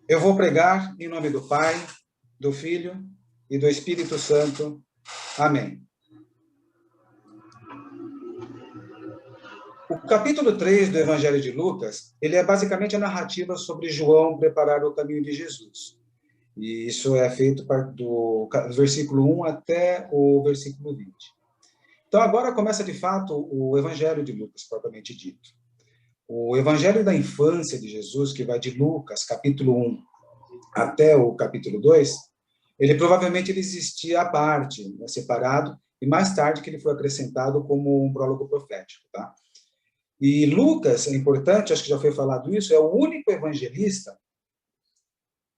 Eu vou pregar em nome do Pai, do Filho e do Espírito Santo. Amém. O capítulo 3 do Evangelho de Lucas, ele é basicamente a narrativa sobre João preparar o caminho de Jesus. E isso é feito do versículo 1 até o versículo 20. Então, agora começa, de fato, o Evangelho de Lucas, propriamente dito. O Evangelho da infância de Jesus, que vai de Lucas, capítulo 1, até o capítulo 2, ele provavelmente existia à parte, né, separado, e mais tarde que ele foi acrescentado como um prólogo profético, tá? E Lucas, é importante, acho que já foi falado isso, é o único evangelista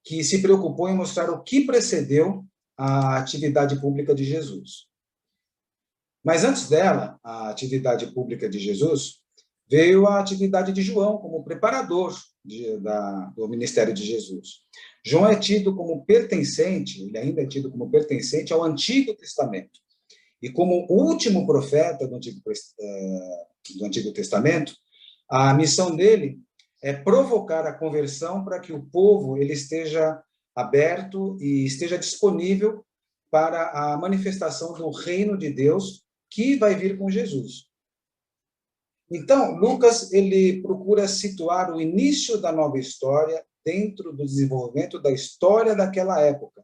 que se preocupou em mostrar o que precedeu a atividade pública de Jesus. Mas antes dela, a atividade pública de Jesus, veio a atividade de João como preparador do ministério de Jesus. João é tido como pertencente, ele ainda é tido como pertencente ao Antigo Testamento. E como último profeta do Antigo Testamento, a missão dele é provocar a conversão para que o povo ele esteja aberto e esteja disponível para a manifestação do reino de Deus que vai vir com Jesus. Então, Lucas ele procura situar o início da nova história dentro do desenvolvimento da história daquela época,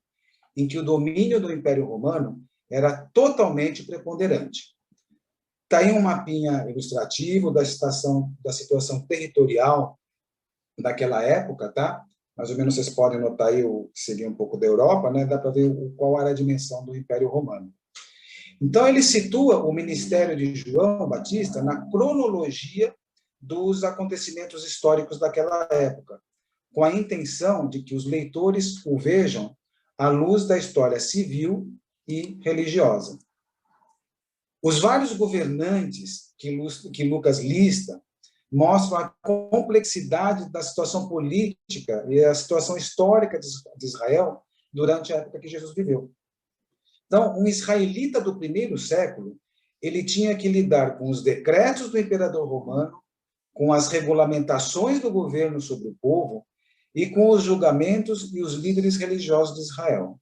em que o domínio do Império Romano era totalmente preponderante. Está aí um mapinha ilustrativo da situação territorial daquela época, tá? Mais ou menos vocês podem notar aí o que seria um pouco da Europa, né? Dá para ver qual era a dimensão do Império Romano. Então, ele situa o ministério de João Batista na cronologia dos acontecimentos históricos daquela época, com a intenção de que os leitores o vejam à luz da história civil e religiosa. Os vários governantes que Lucas lista mostram a complexidade da situação política e a situação histórica de Israel durante a época que Jesus viveu. Então, um israelita do primeiro século, ele tinha que lidar com os decretos do imperador romano, com as regulamentações do governo sobre o povo e com os julgamentos e os líderes religiosos de Israel.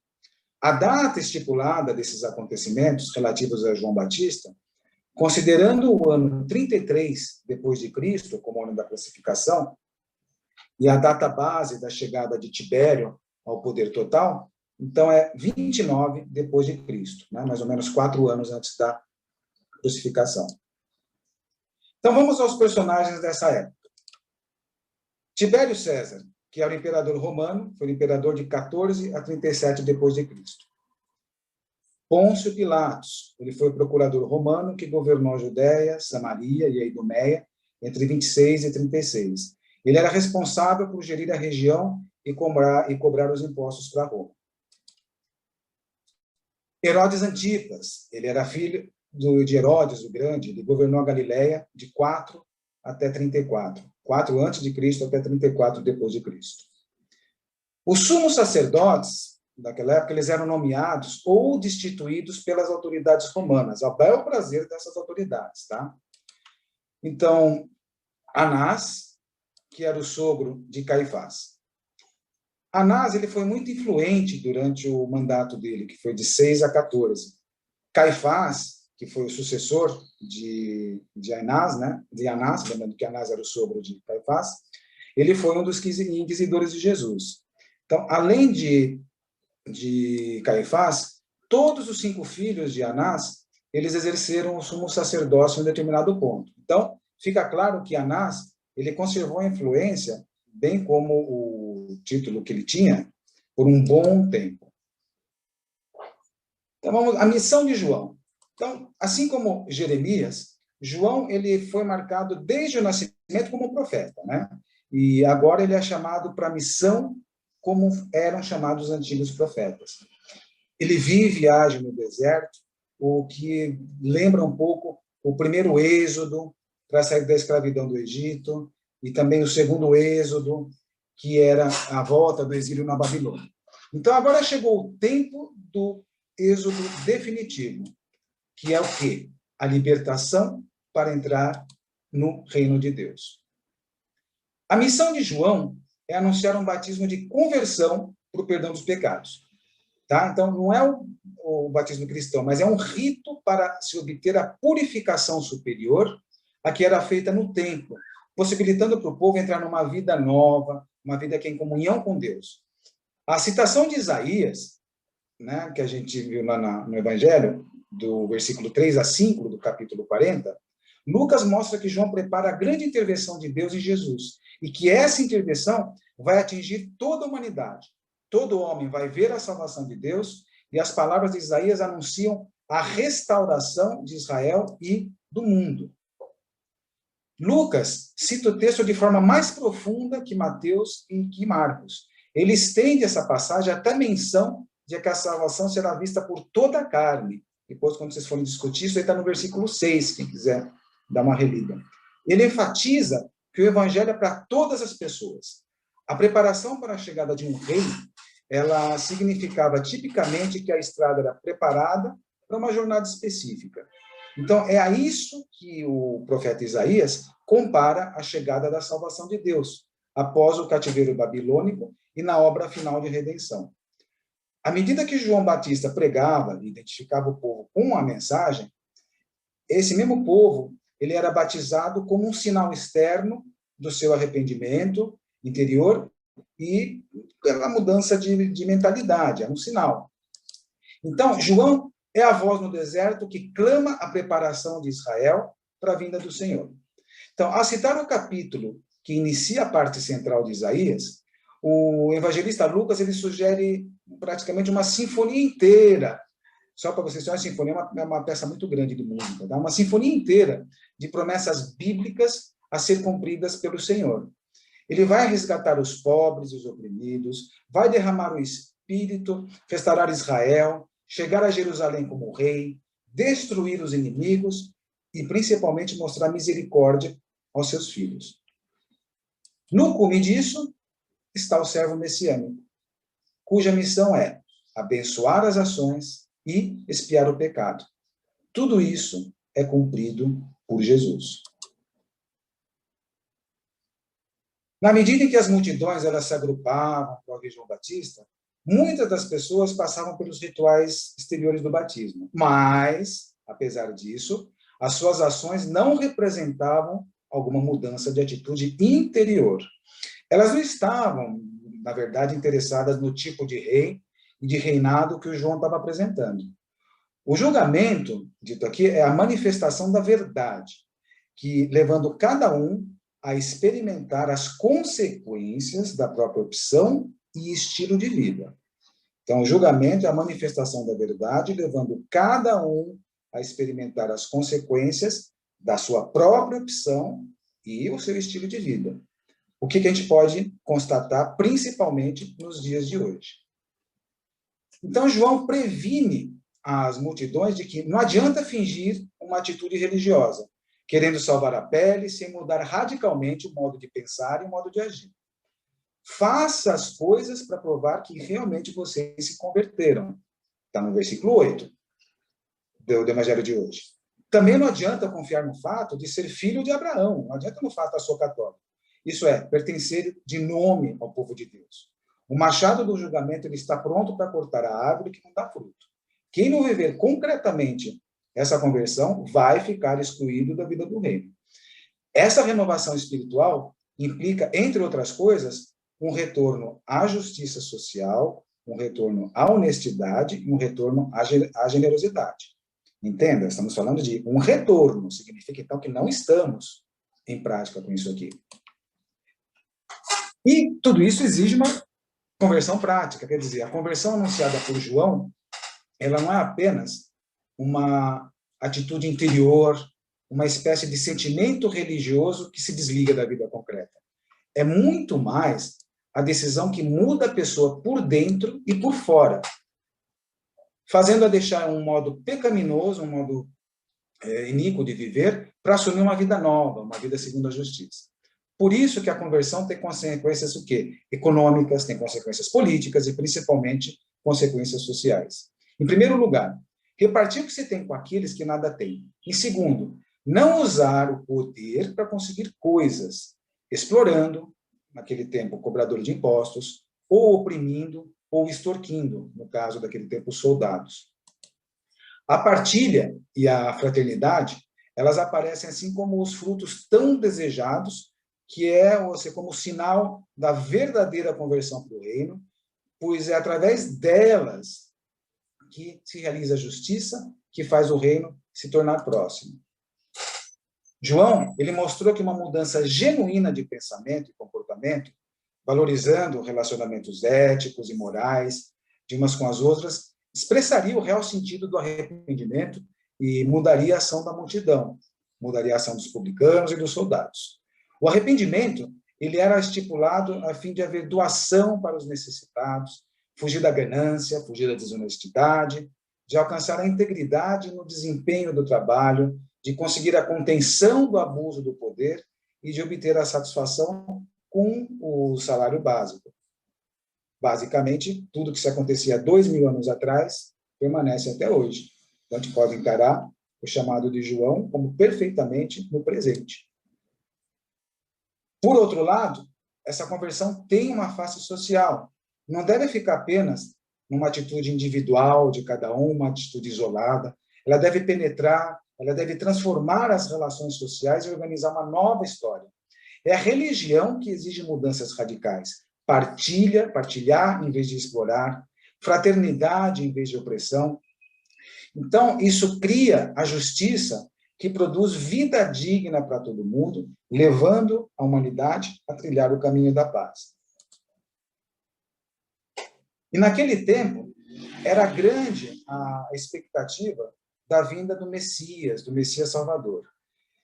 A data estipulada desses acontecimentos relativos a João Batista, considerando o ano 33 depois de Cristo como ano da classificação e a data base da chegada de Tibério ao poder total, então é 29 depois de Cristo, né? Mais ou menos 4 anos antes da crucificação. Então vamos aos personagens dessa época. Tibério César, que era o imperador romano, foi o imperador de 14 a 37 depois de Cristo. Pôncio Pilatos, ele foi o procurador romano que governou a Judéia, Samaria e a Idumeia entre 26 e 36. Ele era responsável por gerir a região e cobrar os impostos para Roma. Herodes Antipas, ele era filho de Herodes o Grande, ele governou a Galileia de 4 até 34. 4 antes de Cristo até 34 depois de Cristo. Os sumos sacerdotes, naquela época, eles eram nomeados ou destituídos pelas autoridades romanas, ao bel prazer dessas autoridades, tá? Então, Anás, que era o sogro de Caifás. Anás ele foi muito influente durante o mandato dele, que foi de 6 a 14. Caifás, que foi o sucessor de Anás, né? De Anás, lembrando que Anás era o sogro de Caifás, ele foi um dos inquisidores de Jesus. Então, além de Caifás, todos os 5 filhos de Anás, eles exerceram o sumo sacerdócio em um determinado ponto. Então, fica claro que Anás, ele conservou a influência, bem como o título que ele tinha, por um bom tempo. Então, vamos à missão de João. Então, assim como Jeremias, João ele foi marcado desde o nascimento como um profeta, né? E agora ele é chamado para a missão como eram chamados os antigos profetas. Ele vive e age no deserto, o que lembra um pouco o primeiro êxodo para sair da escravidão do Egito, e também o segundo êxodo, que era a volta do exílio na Babilônia. Então, agora chegou o tempo do êxodo definitivo, que é o quê? A libertação para entrar no reino de Deus. A missão de João é anunciar um batismo de conversão para o perdão dos pecados. Tá? Então, não é o batismo cristão, mas é um rito para se obter a purificação superior a que era feita no templo, possibilitando para o povo entrar numa vida nova, uma vida que é em comunhão com Deus. A citação de Isaías, né, que a gente viu lá no Evangelho, do versículo 3 a 5 do capítulo 40, Lucas mostra que João prepara a grande intervenção de Deus em Jesus, e que essa intervenção vai atingir toda a humanidade. Todo homem vai ver a salvação de Deus, e as palavras de Isaías anunciam a restauração de Israel e do mundo. Lucas cita o texto de forma mais profunda que Mateus e que Marcos. Ele estende essa passagem até a menção de que a salvação será vista por toda a carne. Depois, quando vocês forem discutir, isso aí está no versículo 6, quem quiser dar uma relida. Ele enfatiza que o evangelho é para todas as pessoas. A preparação para a chegada de um rei, ela significava tipicamente que a estrada era preparada para uma jornada específica. Então, é a isso que o profeta Isaías compara a chegada da salvação de Deus, após o cativeiro babilônico e na obra final de redenção. À medida que João Batista pregava e identificava o povo com a mensagem, esse mesmo povo ele era batizado como um sinal externo do seu arrependimento interior e pela mudança de mentalidade, é um sinal. Então, João é a voz no deserto que clama a preparação de Israel para a vinda do Senhor. Então, ao citar o capítulo que inicia a parte central de Isaías, o evangelista Lucas ele sugere praticamente uma sinfonia inteira. Só para vocês terem uma sinfonia, é uma peça muito grande de música, tá? Uma sinfonia inteira de promessas bíblicas a ser cumpridas pelo Senhor. Ele vai resgatar os pobres e os oprimidos, vai derramar o Espírito, restaurar Israel, chegar a Jerusalém como rei, destruir os inimigos e, principalmente, mostrar misericórdia aos seus filhos. No cume disso está o servo messiânico, cuja missão é abençoar as ações e expiar o pecado. Tudo isso é cumprido por Jesus. Na medida em que as multidões elas se agrupavam para ouvir João Batista, muitas das pessoas passavam pelos rituais exteriores do batismo. Mas, apesar disso, as suas ações não representavam alguma mudança de atitude interior. Elas não estavam, na verdade, interessadas no tipo de rei e de reinado que o João estava apresentando. O julgamento, dito aqui, é a manifestação da verdade, que levando cada um a experimentar as consequências da própria opção e estilo de vida. Então, o julgamento é a manifestação da verdade, levando cada um a experimentar as consequências da sua própria opção e o seu estilo de vida. O que a gente pode constatar, principalmente nos dias de hoje. Então, João previne as multidões de que não adianta fingir uma atitude religiosa, querendo salvar a pele, sem mudar radicalmente o modo de pensar e o modo de agir. Faça as coisas para provar que realmente vocês se converteram. Está no versículo 8 do Evangelho de hoje. Também não adianta confiar no fato de ser filho de Abraão. Não adianta no fato de ser católico. Isso é, pertencer de nome ao povo de Deus. O machado do julgamento ele está pronto para cortar a árvore que não dá fruto. Quem não viver concretamente essa conversão vai ficar excluído da vida do reino. Essa renovação espiritual implica, entre outras coisas, um retorno à justiça social, um retorno à honestidade e um retorno à generosidade. Entenda? Estamos falando de um retorno. Significa, então, que não estamos em prática com isso aqui. E tudo isso exige uma conversão prática. Quer dizer, a conversão anunciada por João, ela não é apenas uma atitude interior, uma espécie de sentimento religioso que se desliga da vida concreta. É muito mais a decisão que muda a pessoa por dentro e por fora, fazendo-a deixar um modo pecaminoso, um modo iníquo de viver, para assumir uma vida nova, uma vida segundo a justiça. Por isso que a conversão tem consequências o quê? Econômicas, tem consequências políticas e, principalmente, consequências sociais. Em primeiro lugar, repartir o que se tem com aqueles que nada têm. Em segundo, não usar o poder para conseguir coisas, explorando, naquele tempo, cobrador de impostos, ou oprimindo, ou extorquindo, no caso daquele tempo, os soldados. A partilha e a fraternidade, elas aparecem assim como os frutos tão desejados, que é como sinal da verdadeira conversão para o reino, pois é através delas que se realiza a justiça, que faz o reino se tornar próximo. João, ele mostrou que uma mudança genuína de pensamento e comportamento, valorizando relacionamentos éticos e morais de umas com as outras, expressaria o real sentido do arrependimento e mudaria a ação da multidão, mudaria a ação dos publicanos e dos soldados. O arrependimento, ele era estipulado a fim de haver doação para os necessitados, fugir da ganância, fugir da desonestidade, de alcançar a integridade no desempenho do trabalho, de conseguir a contenção do abuso do poder e de obter a satisfação com o salário básico. Basicamente, tudo que se acontecia 2000 anos atrás permanece até hoje. Então, a gente pode encarar o chamado de João como perfeitamente no presente. Por outro lado, essa conversão tem uma face social. Não deve ficar apenas numa atitude individual de cada um, uma atitude isolada. Ela deve penetrar, ela deve transformar as relações sociais e organizar uma nova história. É a religião que exige mudanças radicais. Partilhar em vez de explorar, fraternidade em vez de opressão. Então, isso cria a justiça que produz vida digna para todo mundo, levando a humanidade a trilhar o caminho da paz. E naquele tempo, era grande a expectativa da vinda do Messias Salvador.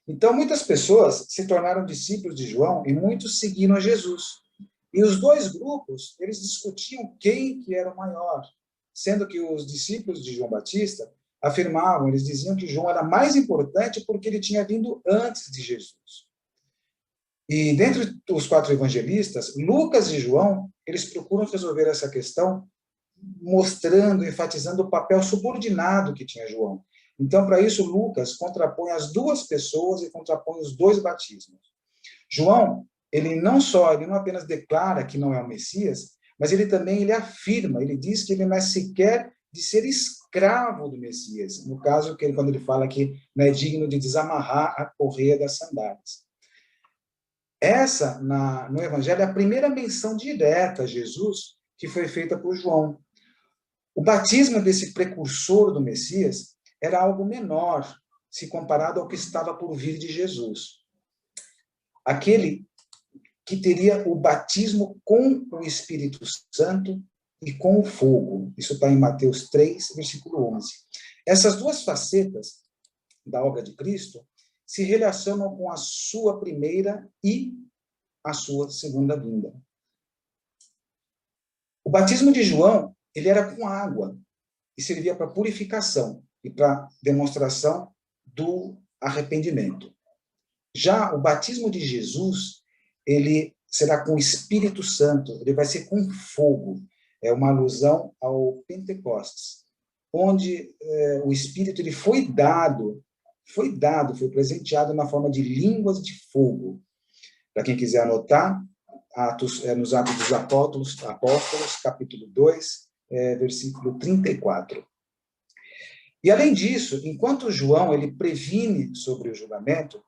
Então, muitas pessoas se tornaram discípulos de João e muitos seguiram a Jesus. E os dois grupos, eles discutiam quem que era o maior, sendo que os discípulos de João Batista afirmavam, eles diziam que João era mais importante porque ele tinha vindo antes de Jesus. E dentre os 4 evangelistas, Lucas e João, eles procuram resolver essa questão mostrando, enfatizando o papel subordinado que tinha João. Então, para isso, Lucas contrapõe as duas pessoas e contrapõe os 2 batismos. João, ele não apenas declara que não é o Messias, mas ele também afirma, ele diz que ele não é sequer de ser escravo do Messias. No caso, quando ele fala que não é digno de desamarrar a correia das sandálias. Essa, no Evangelho, é a primeira menção direta a Jesus que foi feita por João. O batismo desse precursor do Messias era algo menor, se comparado ao que estava por vir de Jesus. Aquele que teria o batismo com o Espírito Santo e com o fogo. Isso está em Mateus 3, versículo 11. Essas 2 facetas da obra de Cristo se relacionam com a sua primeira e a sua segunda vinda. O batismo de João, ele era com água e servia para purificação e para demonstração do arrependimento. Já o batismo de Jesus, ele será com o Espírito Santo, ele vai ser com fogo. É uma alusão ao Pentecostes, onde o Espírito ele foi presenteado na forma de línguas de fogo. Para quem quiser anotar, nos Atos dos Apóstolos, capítulo 2, versículo 34. E, além disso, enquanto João ele previne sobre o julgamento,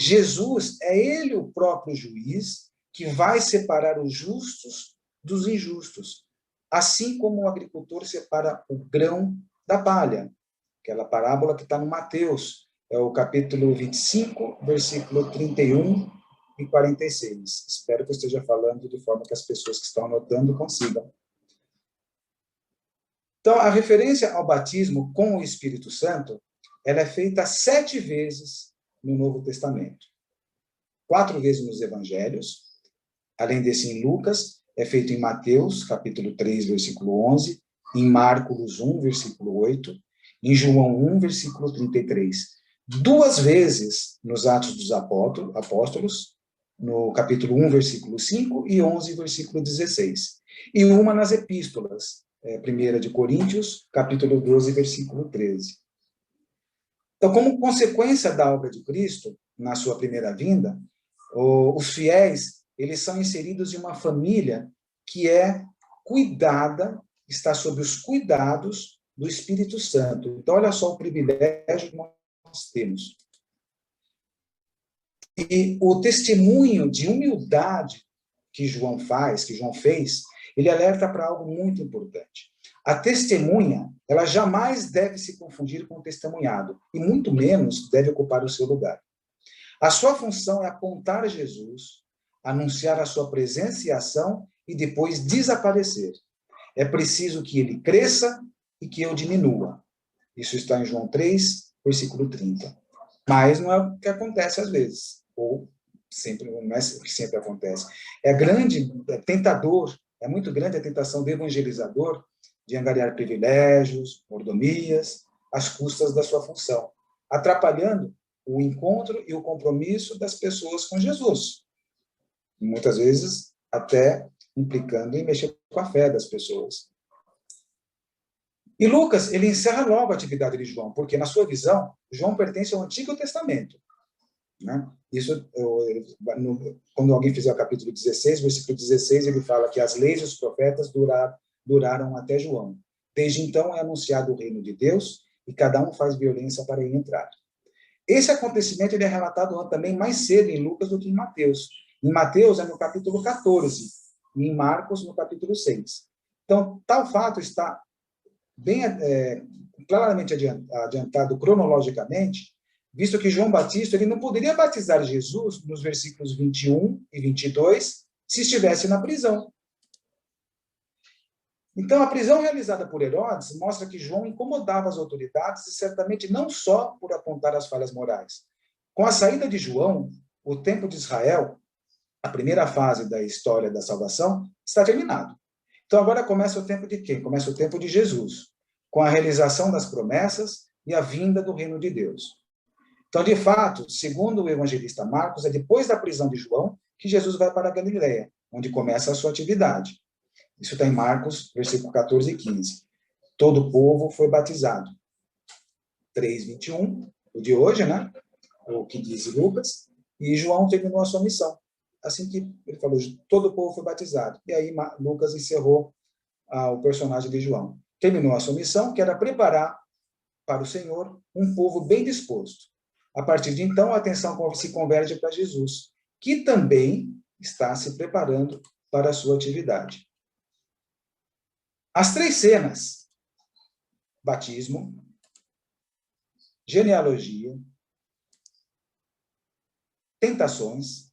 Jesus é ele o próprio juiz que vai separar os justos dos injustos, assim como o agricultor separa o grão da palha. Aquela parábola que está no Mateus, é o capítulo 25, versículo 31 e 46. Espero que eu esteja falando de forma que as pessoas que estão anotando consigam. Então, a referência ao batismo com o Espírito Santo, ela é feita 7 vezes no Novo Testamento. 4 vezes nos Evangelhos, além desse em Lucas, é feito em Mateus, capítulo 3, versículo 11, em Marcos 1, versículo 8, em João 1, versículo 33. 2 vezes nos Atos dos Apóstolos, no capítulo 1, versículo 5, e 11, versículo 16. E uma nas epístolas, 1 de Coríntios, capítulo 12, versículo 13. Então, como consequência da obra de Cristo, na sua primeira vinda, os fiéis eles são inseridos em uma família que é cuidada, está sob os cuidados do Espírito Santo. Então, olha só o privilégio que nós temos. E o testemunho de humildade que João fez, ele alerta para algo muito importante. A testemunha, ela jamais deve se confundir com o testemunhado, e muito menos deve ocupar o seu lugar. A sua função é apontar Jesus, anunciar a sua presença e ação, e depois desaparecer. É preciso que ele cresça e que eu diminua. Isso está em João 3, versículo 30. Mas não é o que acontece às vezes, ou sempre, não é o que sempre acontece. É muito grande a tentação do evangelizador de angariar privilégios, mordomias, às custas da sua função, atrapalhando o encontro e o compromisso das pessoas com Jesus. Muitas vezes, até implicando em mexer com a fé das pessoas. E Lucas, ele encerra logo a atividade de João, porque, na sua visão, João pertence ao Antigo Testamento. Né? Isso, quando alguém fizer o capítulo 16, versículo 16, ele fala que as leis e os profetas duraram até João. Desde então é anunciado o reino de Deus e cada um faz violência para ir entrar. Esse acontecimento ele é relatado também mais cedo em Lucas do que em Mateus. Em Mateus é no capítulo 14 e em Marcos no capítulo 6. Então, tal fato está bem claramente adiantado cronologicamente, visto que João Batista ele não poderia batizar Jesus nos versículos 21 e 22 se estivesse na prisão. Então, a prisão realizada por Herodes mostra que João incomodava as autoridades e certamente não só por apontar as falhas morais. Com a saída de João, o tempo de Israel, a primeira fase da história da salvação, está terminado. Então, agora começa o tempo de quem? Começa o tempo de Jesus, com a realização das promessas e a vinda do reino de Deus. Então, de fato, segundo o evangelista Marcos, é depois da prisão de João que Jesus vai para a Galileia, onde começa a sua atividade. Isso está em Marcos, versículo 14 e 15. Todo o povo foi batizado. 3:21, o de hoje, né? O que diz Lucas. E João terminou a sua missão. Assim que ele falou, todo o povo foi batizado. E aí Lucas encerrou o personagem de João. Terminou a sua missão, que era preparar para o Senhor um povo bem disposto. A partir de então, a atenção se converge para Jesus, que também está se preparando para a sua atividade. As três cenas, batismo, genealogia, tentações,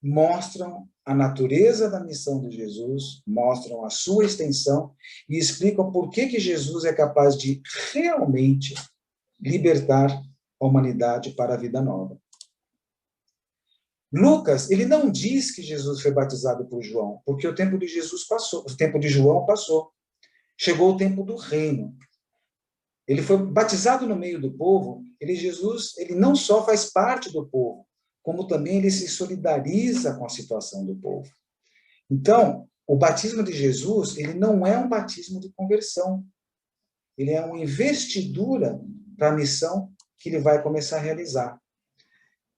mostram a natureza da missão de Jesus, mostram a sua extensão e explicam por que Jesus é capaz de realmente libertar a humanidade para a vida nova. Lucas, ele não diz que Jesus foi batizado por João, porque o tempo de Jesus passou, o tempo de João passou. Chegou o tempo do reino. Ele foi batizado no meio do povo. Jesus, ele não só faz parte do povo, como também ele se solidariza com a situação do povo. Então, o batismo de Jesus, ele não é um batismo de conversão. Ele é uma investidura para a missão que ele vai começar a realizar.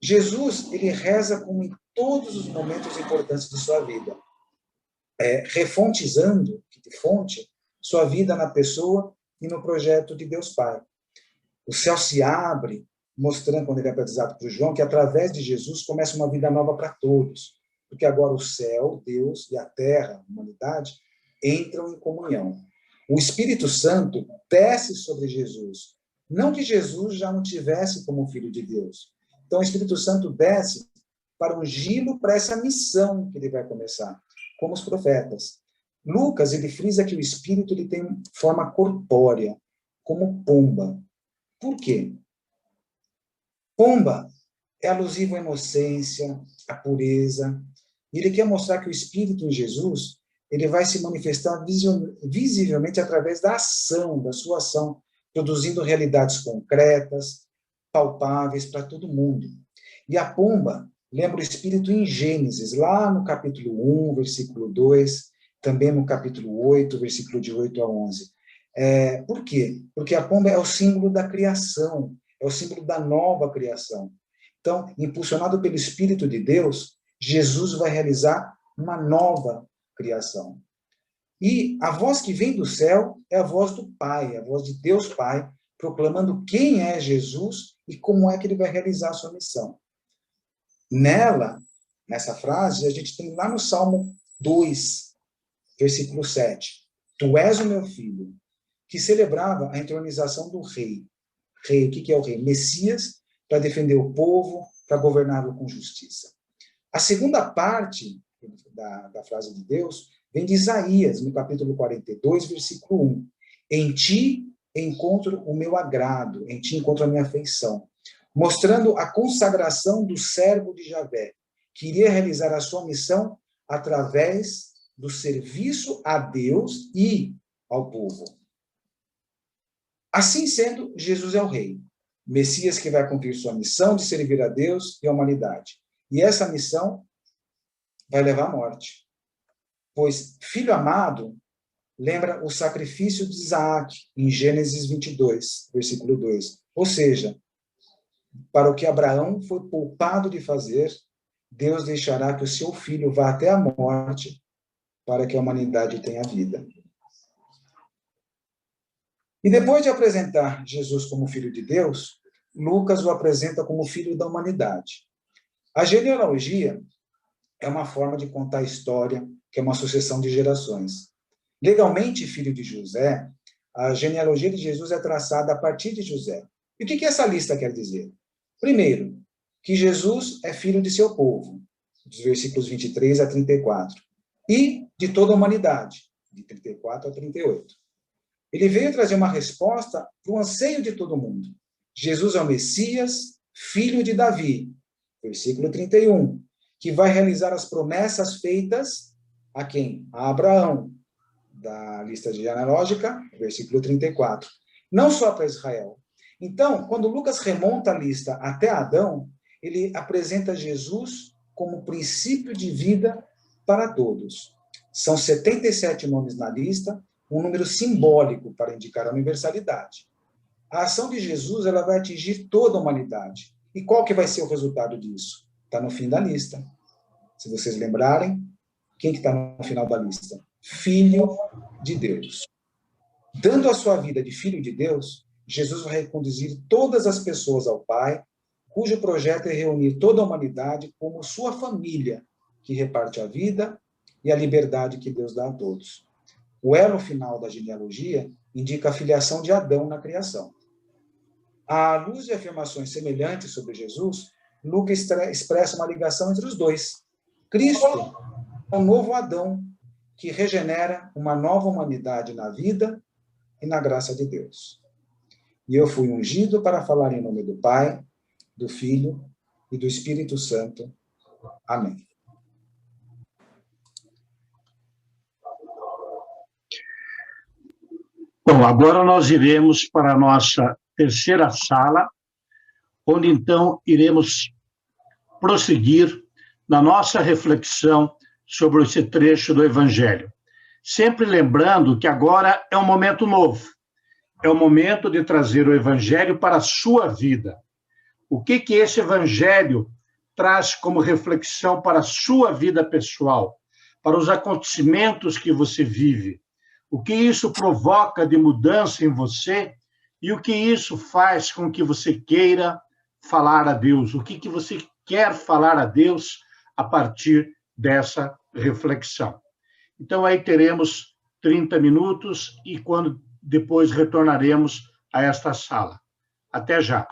Jesus, ele reza como em todos os momentos importantes de sua vida, refontizando, de fonte, sua vida na pessoa e no projeto de Deus Pai. O céu se abre, mostrando, quando ele é batizado por João, que através de Jesus começa uma vida nova para todos. Porque agora o céu, Deus, e a terra, a humanidade, entram em comunhão. O Espírito Santo desce sobre Jesus. Não que Jesus já não tivesse como filho de Deus. Então o Espírito Santo desce para ungí-lo para essa missão que ele vai começar, como os profetas. Lucas, ele frisa que o Espírito ele tem forma corpórea, como pomba. Por quê? Pomba é alusivo à inocência, à pureza. E ele quer mostrar que o Espírito em Jesus ele vai se manifestar visivelmente através da ação, da sua ação, produzindo realidades concretas, palpáveis para todo mundo. E a pomba lembra o Espírito em Gênesis, lá no capítulo 1, versículo 2, também no capítulo 8, versículo de 8 a 11. Por quê? Porque a pomba é o símbolo da criação, é o símbolo da nova criação. Então, impulsionado pelo Espírito de Deus, Jesus vai realizar uma nova criação. E a voz que vem do céu é a voz do Pai, a voz de Deus Pai, proclamando quem é Jesus e como é que ele vai realizar a sua missão. Nessa frase, a gente tem lá no Salmo 2, versículo 7. Tu és o meu filho, que celebrava a entronização do rei. Rei, o que é o rei? Messias, para defender o povo, para governá-lo com justiça. A segunda parte da frase de Deus vem de Isaías, no capítulo 42, versículo 1. Em ti encontro o meu agrado, em ti encontro a minha afeição, mostrando a consagração do servo de Javé, que iria realizar a sua missão através do serviço a Deus e ao povo. Assim sendo, Jesus é o rei, Messias que vai cumprir sua missão de servir a Deus e a humanidade. E essa missão vai levar à morte. Pois filho amado lembra o sacrifício de Isaac, em Gênesis 22, versículo 2. Ou seja, para o que Abraão foi poupado de fazer, Deus deixará que o seu filho vá até a morte para que a humanidade tenha vida. E depois de apresentar Jesus como filho de Deus, Lucas o apresenta como filho da humanidade. A genealogia é uma forma de contar a história, que é uma sucessão de gerações. Legalmente, filho de José, a genealogia de Jesus é traçada a partir de José. E o que essa lista quer dizer? Primeiro, que Jesus é filho de seu povo, dos versículos 23 a 34, e de toda a humanidade, de 34 a 38. Ele veio trazer uma resposta para o anseio de todo mundo. Jesus é o Messias, filho de Davi, versículo 31, que vai realizar as promessas feitas a quem? A Abraão, da lista genealógica, versículo 34. Não só para Israel. Então, quando Lucas remonta a lista até Adão, ele apresenta Jesus como princípio de vida para todos. São 77 nomes na lista, um número simbólico para indicar a universalidade. A ação de Jesus ela vai atingir toda a humanidade. E qual que vai ser o resultado disso? Está no fim da lista. Se vocês lembrarem, quem que está no final da lista? Filho de Deus. Dando a sua vida de filho de Deus, Jesus vai reconduzir todas as pessoas ao Pai, cujo projeto é reunir toda a humanidade como sua família, que reparte a vida e a liberdade que Deus dá a todos. O elo final da genealogia indica a filiação de Adão na criação. À luz de afirmações semelhantes sobre Jesus, Lucas expressa uma ligação entre os dois. Cristo é um novo Adão, que regenera uma nova humanidade na vida e na graça de Deus. E eu fui ungido para falar em nome do Pai, do Filho e do Espírito Santo. Amém. Bom, agora nós iremos para a nossa terceira sala, onde então iremos prosseguir na nossa reflexão sobre esse trecho do Evangelho. Sempre lembrando que agora é um momento novo, é o momento de trazer o Evangelho para a sua vida. O que esse Evangelho traz como reflexão para a sua vida pessoal, para os acontecimentos que você vive? O que isso provoca de mudança em você e o que isso faz com que você queira falar a Deus? O que você quer falar a Deus a partir dessa reflexão? Então, aí teremos 30 minutos e depois retornaremos a esta sala. Até já.